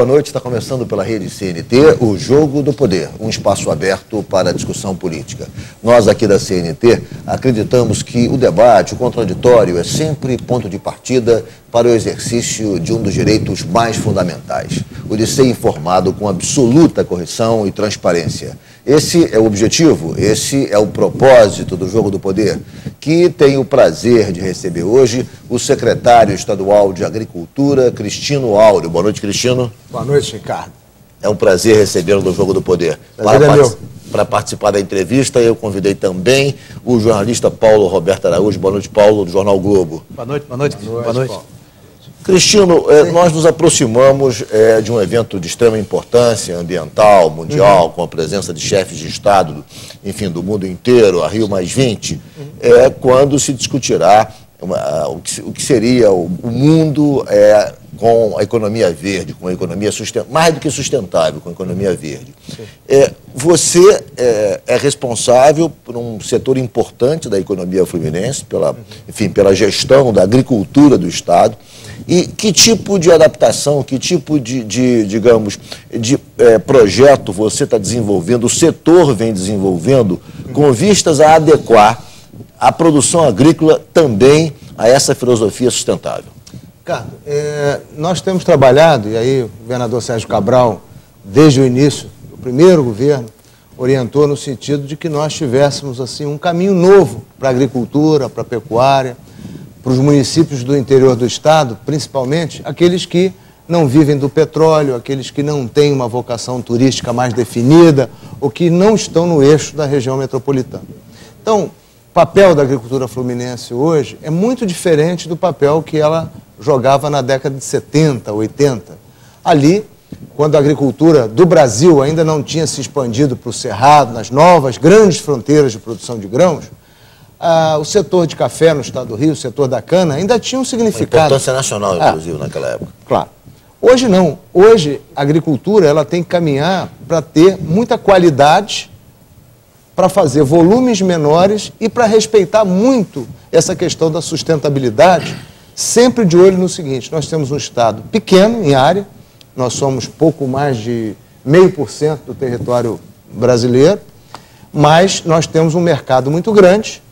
noite. Está começando pela rede CNT, o Jogo do Poder, um espaço aberto para a discussão política. Nós aqui da CNT acreditamos que o debate, o contraditório, é sempre ponto de partida para o exercício de um dos direitos mais fundamentais, o de ser informado com absoluta correção e transparência. Esse é o objetivo, esse é o propósito do Jogo do Poder, que tenho o prazer de receber hoje o secretário estadual de Agricultura, Cristino Áureo. Boa noite, Cristino. Boa noite, Ricardo. É um prazer recebê-lo no Jogo do Poder. Para participar da entrevista, eu convidei também o jornalista Paulo Roberto Araújo. Boa noite, Paulo, do Jornal Globo. Boa noite, boa noite. Boa noite. Cristino, nós nos aproximamos de um evento de extrema importância ambiental, mundial, com a presença de chefes de Estado, enfim, do mundo inteiro, a Rio+20, quando se discutirá o que seria o mundo com a economia verde, com a economia sustentável, mais do que sustentável, com a economia verde. Você é responsável por um setor importante da economia fluminense, pela gestão da agricultura do Estado. E que tipo de adaptação, que tipo de projeto você está desenvolvendo, o setor vem desenvolvendo, com vistas a adequar a produção agrícola também a essa filosofia sustentável? Ricardo, nós temos trabalhado, e aí o governador Sérgio Cabral, desde o início, o primeiro governo, orientou no sentido de que nós tivéssemos assim, um caminho novo para a agricultura, para a pecuária, para os municípios do interior do Estado, principalmente aqueles que não vivem do petróleo, aqueles que não têm uma vocação turística mais definida ou que não estão no eixo da região metropolitana. Então, o papel da agricultura fluminense hoje é muito diferente do papel que ela jogava na década de 70, 80. Ali, quando a agricultura do Brasil ainda não tinha se expandido para o Cerrado, nas novas grandes fronteiras de produção de grãos, o setor de café no estado do Rio, o setor da cana, ainda tinha um significado. Uma importância nacional, inclusive, naquela época. Claro. Hoje não. Hoje a agricultura ela tem que caminhar para ter muita qualidade, para fazer volumes menores e para respeitar muito essa questão da sustentabilidade, sempre de olho no seguinte: nós temos um estado pequeno em área, nós somos pouco mais de 0,5% do território brasileiro, mas nós temos um mercado muito grande.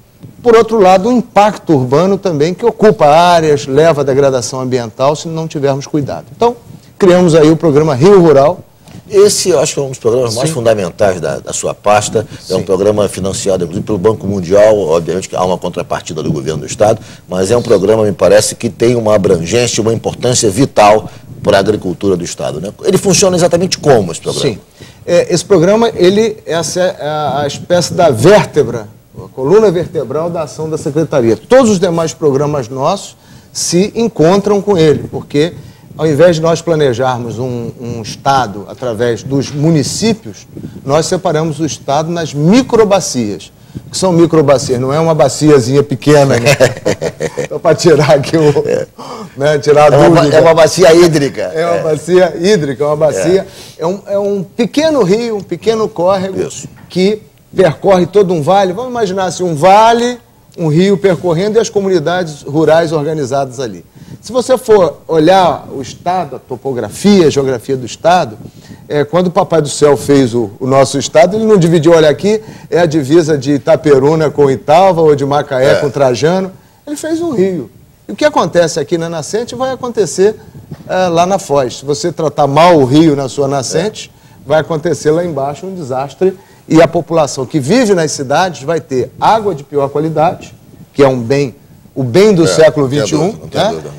Por outro lado, o impacto urbano também, que ocupa áreas, leva à degradação ambiental se não tivermos cuidado. Então, criamos aí o programa Rio Rural. Esse, eu acho que é um dos programas mais fundamentais da sua pasta. É um programa financiado, inclusive, pelo Banco Mundial. Obviamente que há uma contrapartida do governo do Estado, mas é um programa, me parece, que tem uma abrangência, uma importância vital para a agricultura do Estado, né? Ele funciona exatamente como esse programa? Sim. Esse programa, ele é a espécie da vértebra, a coluna vertebral da ação da Secretaria. Todos os demais programas nossos se encontram com ele, porque ao invés de nós planejarmos um Estado através dos municípios, nós separamos o Estado nas microbacias. O que são microbacias? Não é uma baciazinha pequena, né? Só para tirar aqui tirar a dúvida. É uma bacia hídrica. É uma bacia hídrica, uma bacia. É um pequeno rio, um pequeno córrego que percorre todo um vale. Vamos imaginar assim, um vale, um rio percorrendo e as comunidades rurais organizadas ali. Se você for olhar o Estado, a topografia, a geografia do Estado, quando o Papai do Céu fez o nosso Estado, ele não dividiu, olha aqui, é a divisa de Itaperuna com Italva ou de Macaé com Trajano. Ele fez um rio. E o que acontece aqui na nascente vai acontecer lá na foz. Se você tratar mal o rio na sua nascente, vai acontecer lá embaixo um desastre. E a população que vive nas cidades vai ter água de pior qualidade, que é o bem do século XXI,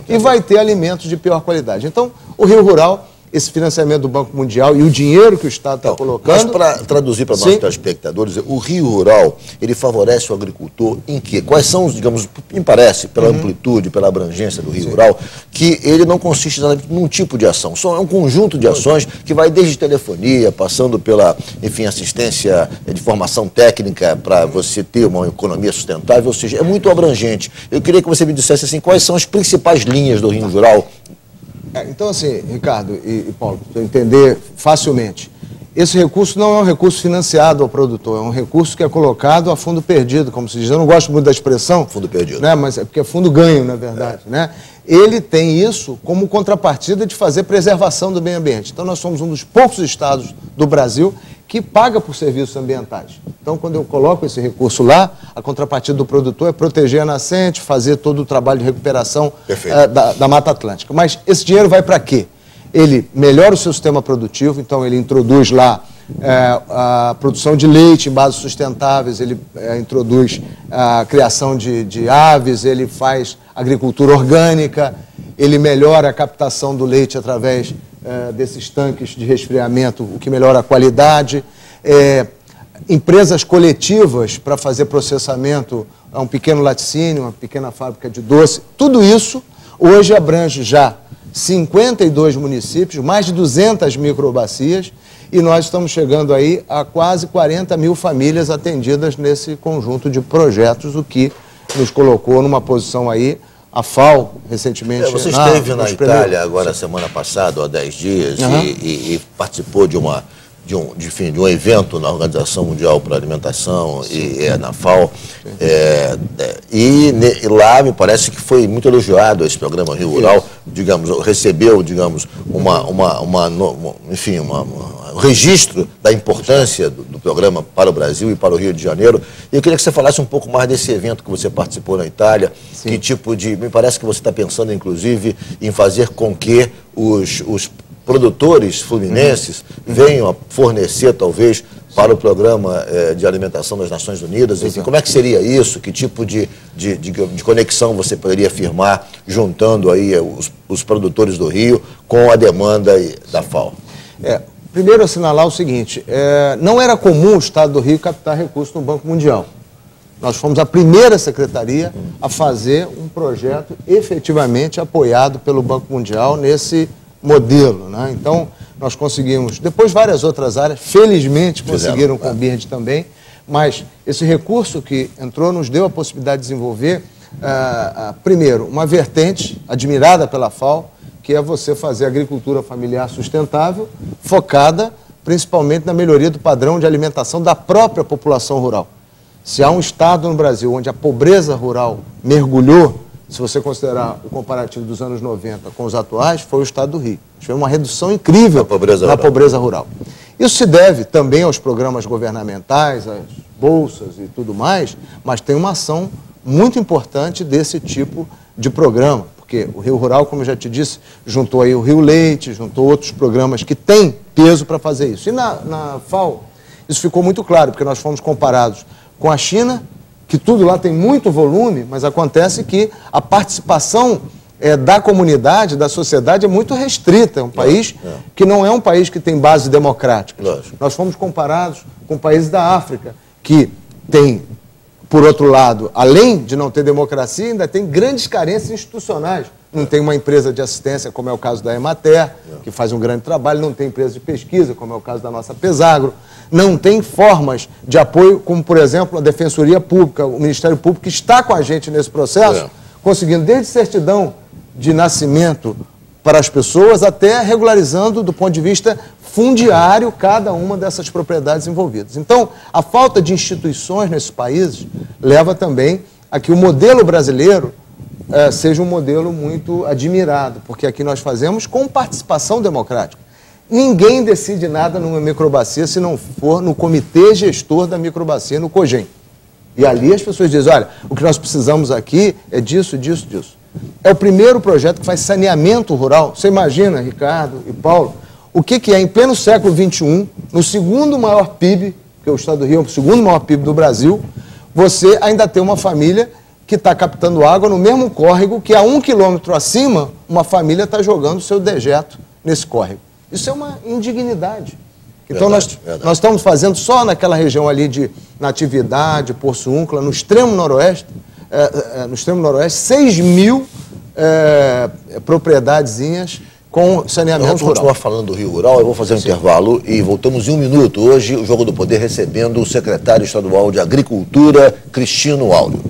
e vai ter alimentos de pior qualidade. Então, o Rio Rural, esse financiamento do Banco Mundial e o dinheiro que o Estado está colocando... Mas para traduzir para os nossos telespectadores, o Rio Rural, ele favorece o agricultor em quê? Quais são os, digamos, me parece, pela amplitude, pela abrangência do Rio Rural, que ele não consiste exatamente num tipo de ação, só é um conjunto de ações que vai desde telefonia, passando pela, enfim, assistência de formação técnica para você ter uma economia sustentável, ou seja, é muito abrangente. Eu queria que você me dissesse assim, quais são as principais linhas do Rio Rural. Então, assim, Ricardo e Paulo, para eu entender facilmente, esse recurso não é um recurso financiado ao produtor, é um recurso que é colocado a fundo perdido, como se diz. Eu não gosto muito da expressão. Fundo perdido. Né, mas é porque é fundo ganho, na verdade. Né? Ele tem isso como contrapartida de fazer preservação do meio ambiente. Então, nós somos um dos poucos estados do Brasil que paga por serviços ambientais. Então, quando eu coloco esse recurso lá, a contrapartida do produtor é proteger a nascente, fazer todo o trabalho de recuperação da Mata Atlântica. Mas esse dinheiro vai para quê? Ele melhora o seu sistema produtivo, então ele introduz lá a produção de leite em bases sustentáveis, ele introduz a criação de aves, ele faz agricultura orgânica, ele melhora a captação do leite através desses tanques de resfriamento, o que melhora a qualidade. Empresas coletivas para fazer processamento, um pequeno laticínio, uma pequena fábrica de doce, tudo isso hoje abrange já 52 municípios, mais de 200 microbacias, e nós estamos chegando aí a quase 40 mil famílias atendidas nesse conjunto de projetos, o que nos colocou numa posição aí. A FAO, recentemente... Você esteve na Itália agora, semana passada, há 10 dias, e participou de um evento na Organização Mundial para a Alimentação e na FAO. E lá me parece que foi muito elogiado esse programa Rio Rural, digamos, recebeu, digamos, um registro da importância do programa para o Brasil e para o Rio de Janeiro. E eu queria que você falasse um pouco mais desse evento que você participou na Itália. Sim. Que tipo de... Me parece que você está pensando, inclusive, em fazer com que os produtores fluminenses venham a fornecer, talvez, para o Programa de Alimentação das Nações Unidas. Enfim, como é que seria isso? Que tipo de conexão você poderia firmar juntando aí os produtores do Rio com a demanda da FAO? Primeiro, assinalar o seguinte, não era comum o Estado do Rio captar recursos no Banco Mundial. Nós fomos a primeira secretaria a fazer um projeto efetivamente apoiado pelo Banco Mundial nesse modelo, né? Então, nós conseguimos, depois várias outras áreas, felizmente conseguiram com o BIRD também, mas esse recurso que entrou nos deu a possibilidade de desenvolver, primeiro, uma vertente admirada pela FAO, que é você fazer agricultura familiar sustentável, focada principalmente na melhoria do padrão de alimentação da própria população rural. Se há um estado no Brasil onde a pobreza rural mergulhou, se você considerar o comparativo dos anos 90 com os atuais, foi o estado do Rio. Tivemos uma redução incrível na pobreza rural. Isso se deve também aos programas governamentais, às bolsas e tudo mais, mas tem uma ação muito importante desse tipo de programa, porque o Rio Rural, como eu já te disse, juntou aí o Rio Leite, juntou outros programas que têm peso para fazer isso. E na FAO, isso ficou muito claro, porque nós fomos comparados com a China, que tudo lá tem muito volume, mas acontece que a participação da comunidade, da sociedade, é muito restrita. É um país que não é um país que tem base democrática. Nós fomos comparados com países da África, que tem, por outro lado, além de não ter democracia, ainda tem grandes carências institucionais. Não tem uma empresa de assistência, como é o caso da Emater, que faz um grande trabalho, não tem empresa de pesquisa, como é o caso da nossa Pesagro, não tem formas de apoio, como, por exemplo, a Defensoria Pública, o Ministério Público, que está com a gente nesse processo, conseguindo desde certidão de nascimento para as pessoas, até regularizando, do ponto de vista fundiário, cada uma dessas propriedades envolvidas. Então, a falta de instituições nesses países leva também a que o modelo brasileiro seja um modelo muito admirado, porque aqui nós fazemos com participação democrática. Ninguém decide nada numa microbacia se não for no comitê gestor da microbacia, no COGEM. E ali as pessoas dizem, olha, o que nós precisamos aqui é disso, disso, disso. É o primeiro projeto que faz saneamento rural. Você imagina, Ricardo e Paulo, o que é, em pleno século XXI, no segundo maior PIB, porque o estado do Rio é o segundo maior PIB do Brasil, você ainda tem uma família que está captando água no mesmo córrego que a 1 quilômetro acima, uma família está jogando o seu dejeto nesse córrego. Isso é uma indignidade. Então, nós estamos fazendo só naquela região ali de Natividade, Porciúncula, no extremo noroeste, 6 mil propriedadezinhas com saneamento rural. Vamos continuar falando do Rio Rural, eu vou fazer um intervalo e voltamos em 1 minuto. Hoje, o Jogo do Poder recebendo o secretário estadual de Agricultura, Cristino Áureo.